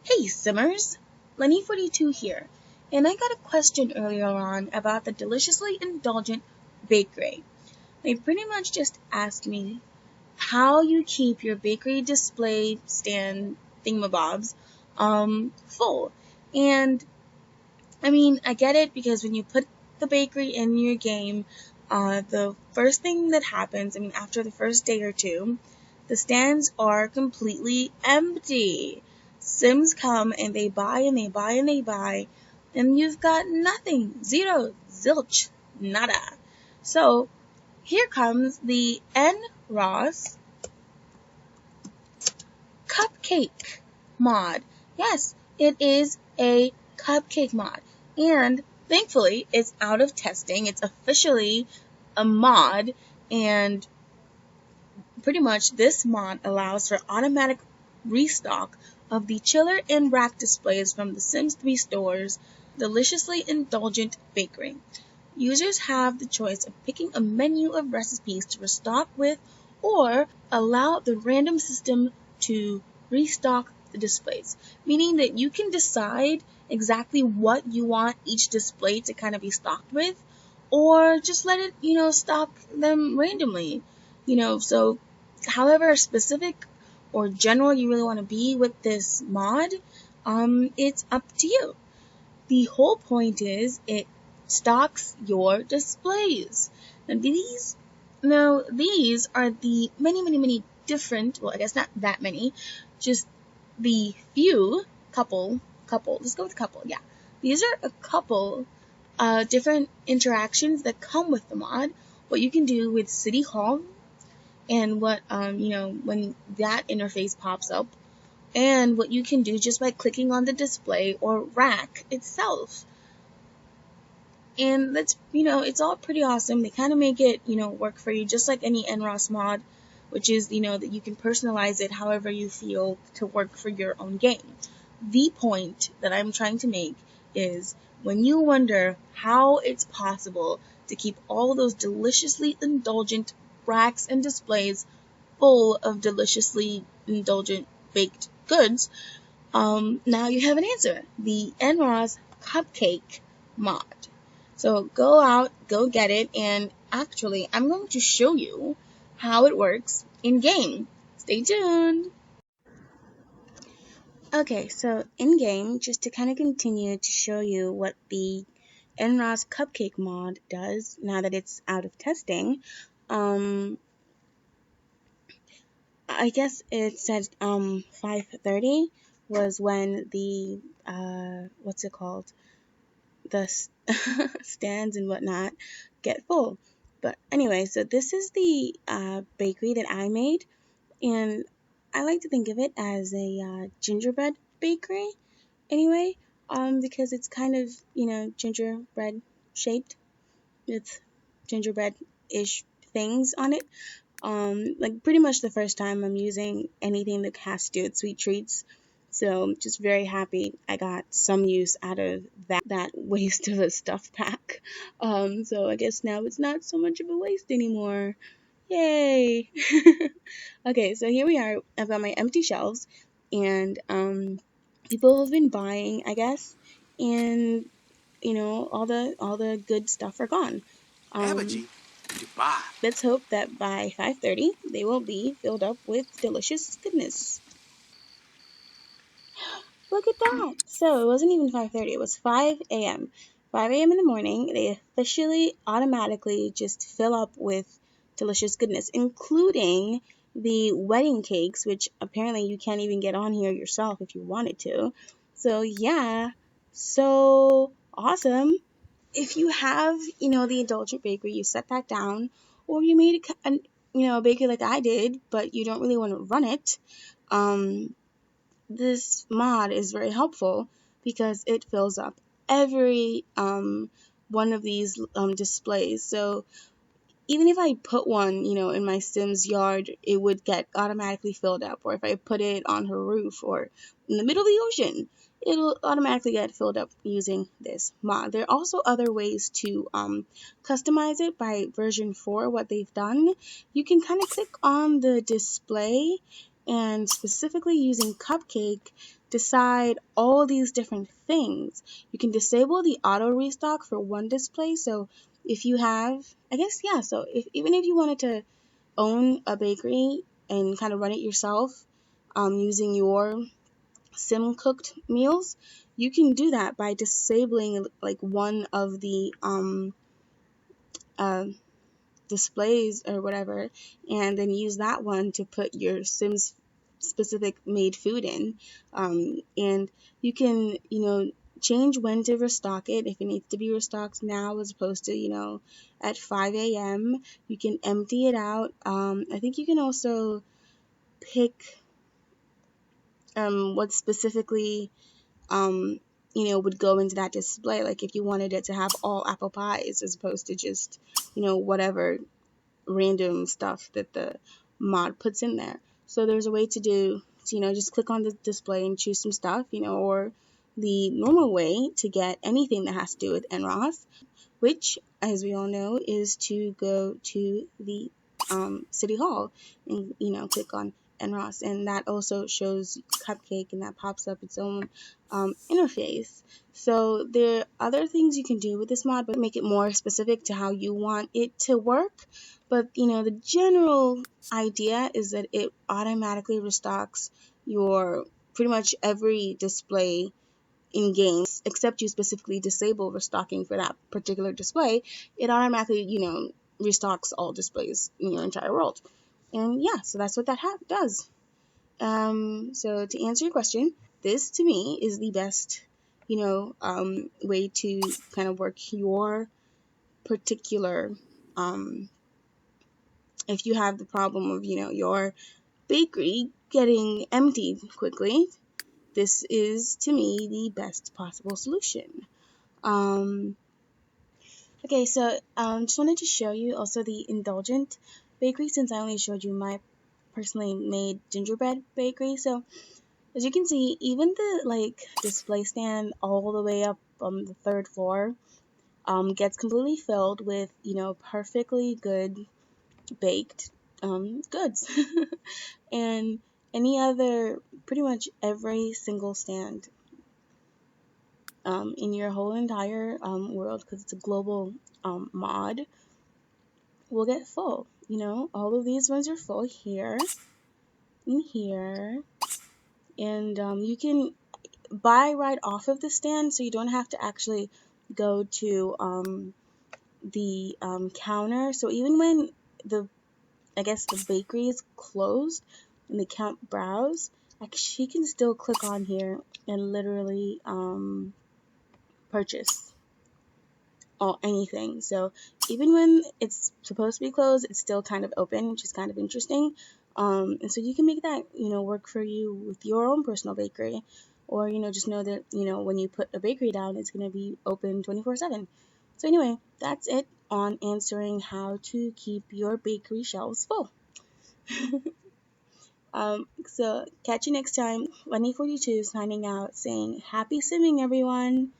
Hey Simmers, Lenny42 here, and I got a question earlier on about the deliciously indulgent bakery. They pretty much just asked me how you keep your bakery display stand thingamabobs full. And I mean, I get it because when you put the bakery in your game, the first thing that happens, after the first day or two, the stands are completely empty. Sims come and they buy and they buy and they buy, and you've got nothing. Zero, zilch, nada. So here comes the N. Ross Cupcake Mod. Yes, it is a cupcake mod. And thankfully, it's out of testing. It's officially a mod, and pretty much this mod allows for automatic restock of the chiller and rack displays from the Sims 3 store's deliciously indulgent bakery. Users have the choice of picking a menu of recipes to restock with or allow the random system to restock the displays, meaning that you can decide exactly what you want each display to kind of be stocked with, or just let it, stock them randomly, so however specific or general you really want to be with this mod, it's up to you. The whole point is it stocks your displays. These are the many different, well, I guess not that many, just the few couple, let's go with couple, yeah. These are a couple different interactions that come with the mod. What you can do with City Hall and what, when that interface pops up, and what you can do just by clicking on the display or rack itself. And that's, it's all pretty awesome. They kind of make it, work for you just like any NROS mod, which is, that you can personalize it however you feel to work for your own game. The point that I'm trying to make is when you wonder how it's possible to keep all those deliciously indulgent racks and displays full of deliciously indulgent baked goods, now you have an answer. The NROS Cupcake Mod. So go out, go get it, and actually I'm going to show you how it works in game. Stay tuned! Okay, so in game, just to kind of continue to show you what the NROS Cupcake Mod does now that it's out of testing, I guess it said 5:30 was when the what's it called, the stands and whatnot get full. But anyway, so this is the bakery that I made, and I like to think of it as a gingerbread bakery anyway, because it's kind of, gingerbread shaped with gingerbread-ish things on it. Like pretty much the first time I'm using anything that has to do with sweet treats. So I'm just very happy I got some use out of that waste of a stuff pack. So I guess now it's not so much of a waste anymore. Yay! Okay, so here we are. I've got my empty shelves, and people have been buying, I guess, and all the good stuff are gone. Let's hope that by 5:30 they will be filled up with delicious goodness. Look at that! So it wasn't even 5:30; it was 5 a.m. 5 a.m. in the morning. They officially, automatically just fill up with delicious goodness, including the wedding cakes, which apparently you can't even get on here yourself if you wanted to. So yeah, so awesome. If you have, the indulgent bakery, you set that down, or you made a bakery like I did, but you don't really want to run it, this mod is very helpful because it fills up every one of these displays. So even if I put one, in my Sim's yard, it would get automatically filled up. Or if I put it on her roof or in the middle of the ocean, it'll automatically get filled up using this mod. There are also other ways to customize it by version 4. What they've done, you can kind of click on the display and specifically using Cupcake, decide all these different things. You can disable the auto restock for one display. So if you have, I guess, yeah, so if even if you wanted to own a bakery and kind of run it yourself, using your sim cooked meals, you can do that by disabling like one of the uh, displays or whatever, and then use that one to put your Sims specific made food in. And you can, change when to restock it if it needs to be restocked now as opposed to, at 5 a.m. You can empty it out. I think you can also pick what specifically would go into that display. Like if you wanted it to have all apple pies as opposed to just, whatever random stuff that the mod puts in there. So there's a way to do, just click on the display and choose some stuff, or the normal way to get anything that has to do with NROS, which, as we all know, is to go to the city hall and click on NROS, and that also shows Cupcake, and that pops up its own interface. So there are other things you can do with this mod, but make it more specific to how you want it to work. But the general idea is that it automatically restocks your pretty much every display in games, except you specifically disable restocking for that particular display, it automatically, restocks all displays in your entire world. And yeah, so that's what that does. So to answer your question, this to me is the best, way to kind of work your particular, if you have the problem of, your bakery getting emptied quickly, this is to me the best possible solution. Okay, so just wanted to show you also the Indulgent bakery, since I only showed you my personally made gingerbread bakery. So as you can see, even the display stand all the way up on the third floor gets completely filled with perfectly good baked goods. And any other, pretty much every single stand in your whole entire world, because it's a global mod, will get full. All of these ones are full here and here. And you can buy right off of the stand, so you don't have to actually go to the counter. So even when the bakery is closed and they can't browse, she can still click on here and literally purchase or anything. So even when it's supposed to be closed, it's still kind of open, which is kind of interesting. And so you can make that, work for you with your own personal bakery, or, just know that, when you put a bakery down, it's going to be open 24/7. So anyway, that's it on answering how to keep your bakery shelves full. So catch you next time. Lenny42 signing out saying happy simming, everyone.